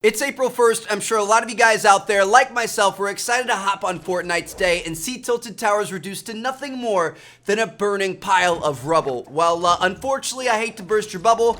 It's April 1st. I'm sure a lot of you guys out there, like myself, were excited to hop on Fortnite today and see Tilted Towers reduced to nothing more than a burning pile of rubble. Well, unfortunately, I hate to burst your bubble,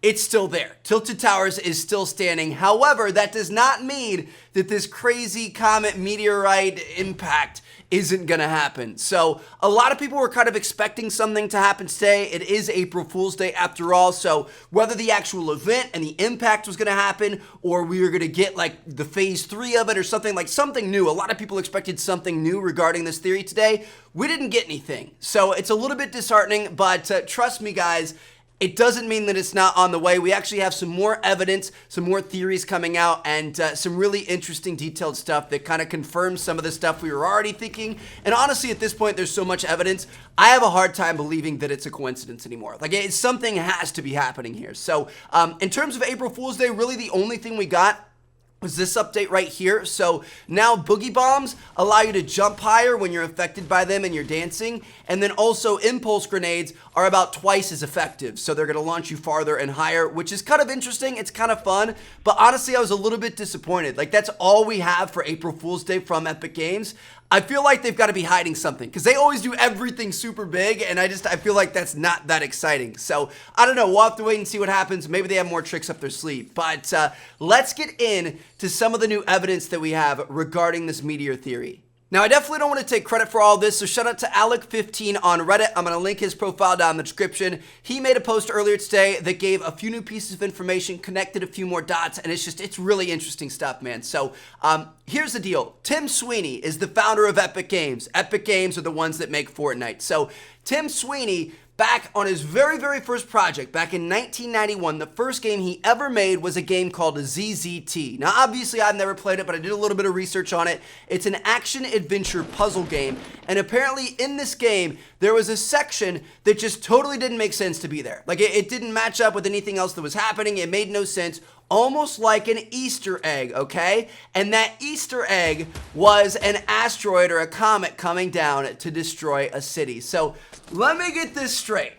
it's still there. Tilted Towers is still standing. However, that does not mean that this crazy comet meteorite impact isn't gonna happen. So a lot of people were kind of expecting something to happen today. It is April Fool's Day after all, so whether the actual event and the impact was gonna happen or we were gonna get like the phase 3 of it or something new. A lot of people expected something new regarding this theory today. We didn't get anything. So it's a little bit disheartening, but trust me guys, it doesn't mean that it's not on the way. We actually have some more evidence, some more theories coming out, and some really interesting detailed stuff that kind of confirms some of the stuff we were already thinking. And honestly, at this point, there's so much evidence, I have a hard time believing that it's a coincidence anymore. Like, something has to be happening here. So, in terms of April Fool's Day, really the only thing we got was this update right here. So now boogie bombs allow you to jump higher when you're affected by them and you're dancing, and then also impulse grenades are about twice as effective, so they're going to launch you farther and higher, which is kind of interesting. It's kind of fun, but honestly I was a little bit disappointed. Like, that's all we have for April Fool's Day from Epic Games. I feel like they've got to be hiding something because they always do everything super big, and I feel like that's not that exciting. So I don't know, we'll have to wait and see what happens. Maybe they have more tricks up their sleeve, but let's get in to some of the new evidence that we have regarding this meteor theory. Now, I definitely don't want to take credit for all this, so shout out to Alec15 on Reddit. I'm going to link his profile down in the description. He made a post earlier today that gave a few new pieces of information, connected a few more dots, and it's really interesting stuff, man. So here's the deal. Tim Sweeney is the founder of Epic Games. Epic Games are the ones that make Fortnite. So Tim Sweeney, back on his very first project, back in 1991, the first game he ever made was a game called ZZT. Now, obviously, I've never played it, but I did a little bit of research on it. It's an action-adventure puzzle game, and apparently in this game, there was a section that just totally didn't make sense to be there. Like, it didn't match up with anything else that was happening. It made no sense. Almost like an Easter egg, okay? And that Easter egg was an asteroid or a comet coming down to destroy a city. So let me get this straight.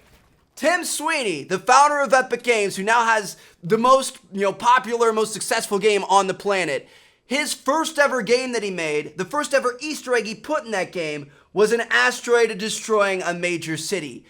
Tim Sweeney, the founder of Epic Games, who now has the most, popular, most successful game on the planet, his first ever game that he made, the first ever Easter egg he put in that game, was an asteroid destroying a major city.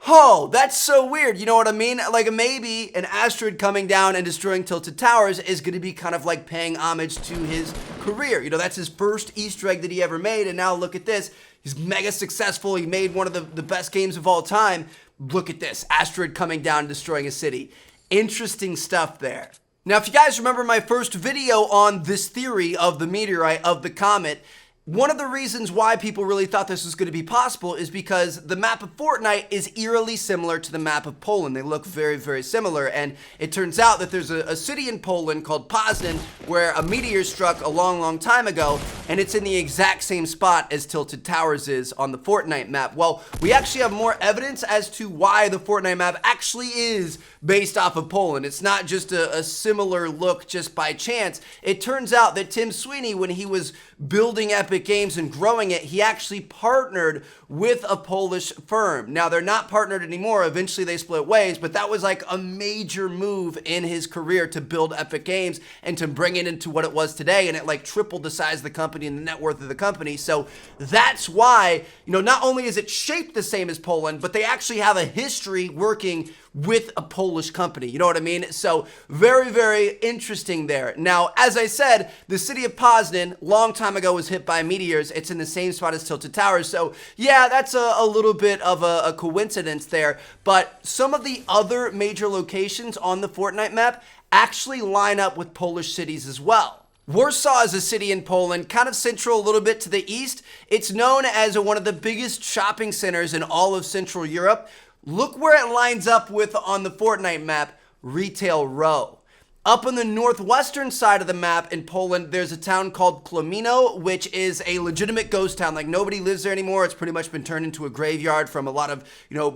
Oh, that's so weird. You know what I mean? Like, maybe an asteroid coming down and destroying Tilted Towers is going to be kind of like paying homage to his career. That's his first Easter egg that he ever made, and now look at this. He's mega successful. He made one of the best games of all time. Look at this. Asteroid coming down and destroying a city. Interesting stuff there. Now, if you guys remember my first video on this theory of the meteorite, of the comet, one of the reasons why people really thought this was going to be possible is because the map of Fortnite is eerily similar to the map of Poland. They look very similar, and it turns out that there's a city in Poland called Poznan where a meteor struck a long time ago, and it's in the exact same spot as Tilted Towers is on the Fortnite map. Well, we actually have more evidence as to why the Fortnite map actually is based off of Poland. It's not just a similar look just by chance. It turns out that Tim Sweeney, when he was building Epic Games and growing it, he actually partnered with a Polish firm. Now, they're not partnered anymore. Eventually they split ways, but that was like a major move in his career to build Epic Games and to bring it into what it was today, and it like tripled the size of the company and the net worth of the company. So that's why, not only is it shaped the same as Poland, but they actually have a history working with a Polish company. You know what I mean? So very interesting there. Now, as I said, the city of Poznan, long time ago, was hit by meteors. It's in the same spot as Tilted Towers. So yeah, that's a little bit of a coincidence there. But some of the other major locations on the Fortnite map actually line up with Polish cities as well. Warsaw is a city in Poland, kind of central, a little bit to the east. It's known as one of the biggest shopping centers in all of Central Europe. Look where it lines up with, on the Fortnite map, Retail Row. Up on the northwestern side of the map in Poland, there's a town called Kłomino, which is a legitimate ghost town. Like, nobody lives there anymore. It's pretty much been turned into a graveyard from a lot of,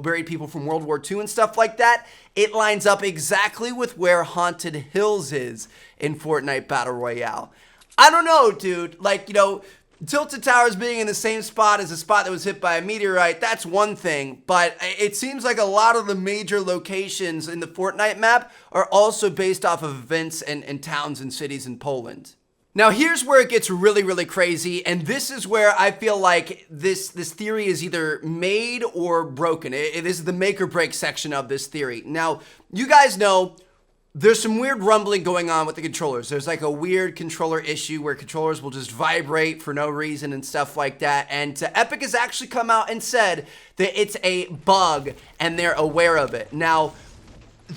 buried people from World War II and stuff like that. It lines up exactly with where Haunted Hills is in Fortnite Battle Royale. I don't know, dude. Like, Tilted Towers being in the same spot as a spot that was hit by a meteorite, that's one thing, but it seems like a lot of the major locations in the Fortnite map are also based off of events and towns and cities in Poland. Now here's where it gets really, really crazy, and this is where I feel like this theory is either made or broken. It is the make or break section of this theory. Now, you guys know there's some weird rumbling going on with the controllers. There's like a weird controller issue where controllers will just vibrate for no reason and stuff like that. And Epic has actually come out and said that it's a bug and they're aware of it. Now,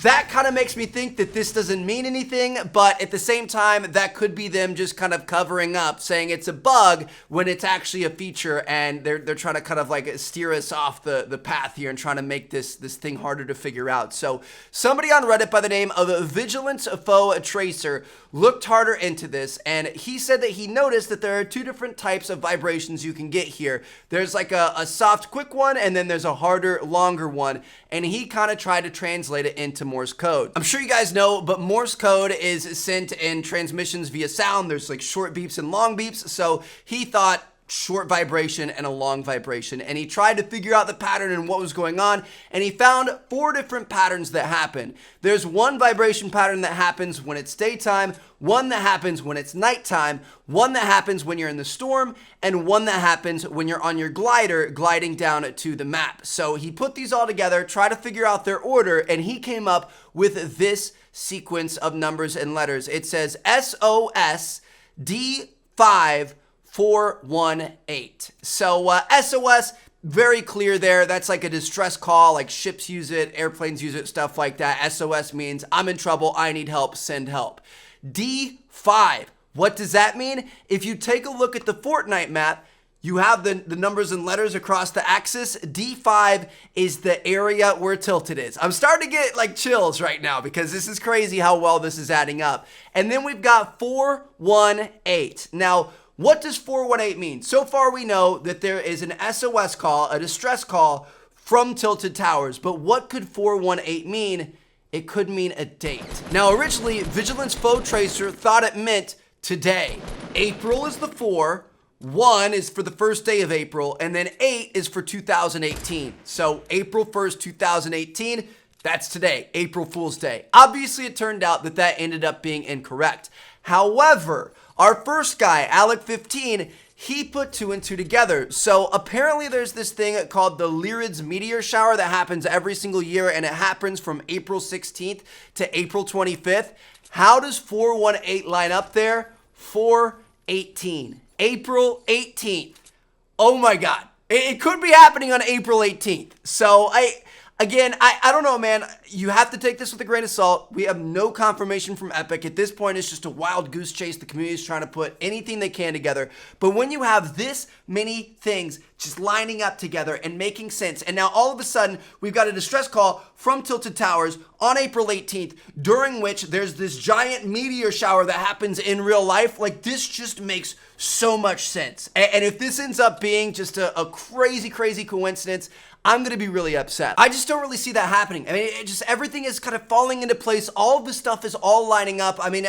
that kind of makes me think that this doesn't mean anything, but at the same time, that could be them just kind of covering up, saying it's a bug when it's actually a feature, and they're trying to kind of like steer us off the path here and trying to make this thing harder to figure out. So somebody on Reddit by the name of Vigilance Foe Tracer looked harder into this, and he said that he noticed that there are two different types of vibrations you can get here. There's like a soft, quick one, and then there's a harder, longer one, and he kind of tried to translate it into Morse code. I'm sure you guys know, but Morse code is sent in transmissions via sound. There's like short beeps and long beeps, so he thought short vibration and a long vibration, and he tried to figure out the pattern and what was going on, and he found 4 different patterns that happen. There's one vibration pattern that happens when it's daytime, one that happens when it's nighttime, one that happens when you're in the storm, and one that happens when you're on your glider gliding down to the map. So he put these all together, tried to figure out their order, and he came up with this sequence of numbers and letters. It says SOS D5 418. So SOS, very clear there. That's like a distress call, like ships use it, airplanes use it, stuff like that. SOS means I'm in trouble, I need help, send help. D5, what does that mean? If you take a look at the Fortnite map, you have the numbers and letters across the axis. D5 is the area where tilted is. I'm starting to get like chills right now because this is crazy how well this is adding up. And then we've got 418. Now, what does 418 mean? So far we know that there is an SOS call, a distress call from Tilted Towers, but what could 418 mean? It could mean a date. Now originally, Vigilance Foe Tracer thought it meant today. April is the 4, 1 is for the first day of April, and then 8 is for 2018. So April 1st, 2018, that's today, April Fool's Day. Obviously it turned out that that ended up being incorrect. However, our first guy, Alec15, he put 2 and 2 together. So apparently there's this thing called the Lyrids meteor shower that happens every single year, and it happens from April 16th to April 25th. How does 418 line up there? 418. April 18th. Oh my God. It could be happening on April 18th. So I don't know, man. You have to take this with a grain of salt. We have no confirmation from Epic. At this point, it's just a wild goose chase. The community is trying to put anything they can together. But when you have this many things just lining up together and making sense, and now all of a sudden, we've got a distress call from Tilted Towers on April 18th, during which there's this giant meteor shower that happens in real life, like this just makes so much sense. And if this ends up being just a crazy, crazy coincidence, I'm going to be really upset. I just don't really see that happening. I mean, everything is kind of falling into place. All of the stuff is all lining up. I mean,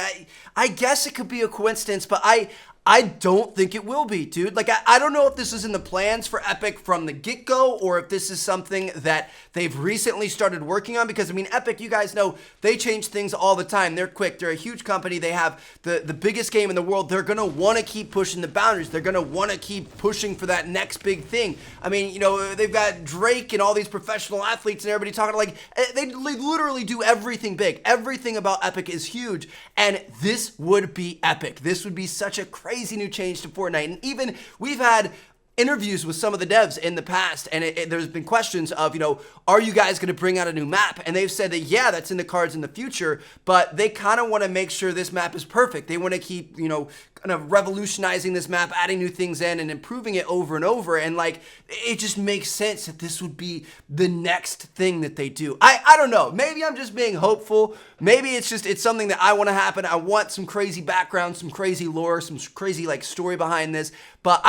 I guess it could be a coincidence, but I don't think it will be, dude. Like, I don't know if this is in the plans for Epic from the get-go or if this is something that they've recently started working on, because, I mean, Epic, you guys know, they change things all the time. They're quick. They're a huge company. They have the biggest game in the world. They're going to want to keep pushing the boundaries. They're going to want to keep pushing for that next big thing. I mean, you know, they've got Drake and all these professional athletes and everybody talking like, they literally do everything big. Everything about Epic is huge, and this would be epic. This would be such a crazy new change to Fortnite. And even we've had interviews with some of the devs in the past, and there's been questions of, you know, are you guys going to bring out a new map? And they've said that, yeah, that's in the cards in the future, but they kind of want to make sure this map is perfect. They want to keep, you know, kind of revolutionizing this map, adding new things in and improving it over and over. And like, it just makes sense that this would be the next thing that they do. I don't know. Maybe I'm just being hopeful. Maybe it's something that I want to happen. I want some crazy background, some crazy lore, some crazy like story behind this. But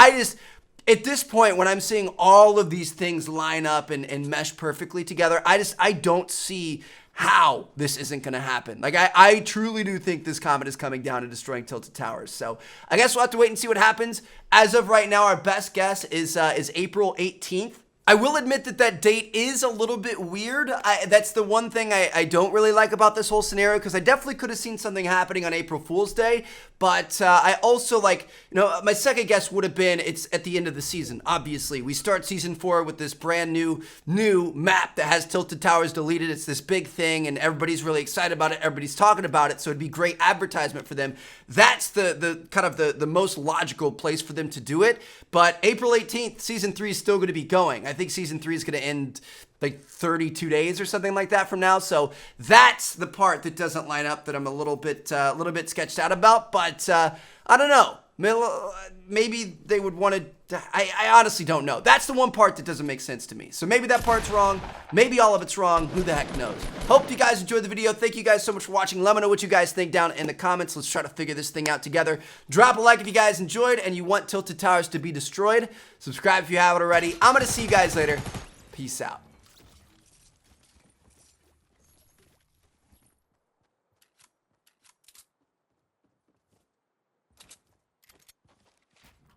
at this point, when I'm seeing all of these things line up and mesh perfectly together, I don't see how this isn't going to happen. Like, I truly do think this comet is coming down and destroying Tilted Towers. So I guess we'll have to wait and see what happens. As of right now, our best guess is April 18th. I will admit that that date is a little bit weird. That's the one thing I don't really like about this whole scenario, because I definitely could have seen something happening on April Fool's Day, but I also, like, my second guess would have been it's at the end of the season. Obviously, we start season 4 with this brand new map that has Tilted Towers deleted. It's this big thing, and everybody's really excited about it. Everybody's talking about it, so it'd be great advertisement for them. That's the kind of the most logical place for them to do it. But April 18th, season 3 is still going to be going. I think season 3 is going to end like 32 days or something like that from now. So that's the part that doesn't line up, that I'm a little bit sketched out about. But I don't know. Maybe they would want to. I honestly don't know. That's the one part that doesn't make sense to me. So maybe that part's wrong. Maybe all of it's wrong. Who the heck knows? Hope you guys enjoyed the video. Thank you guys so much for watching. Let me know what you guys think down in the comments. Let's try to figure this thing out together. Drop a like if you guys enjoyed and you want Tilted Towers to be destroyed. Subscribe if you haven't already. I'm going to see you guys later. Peace out.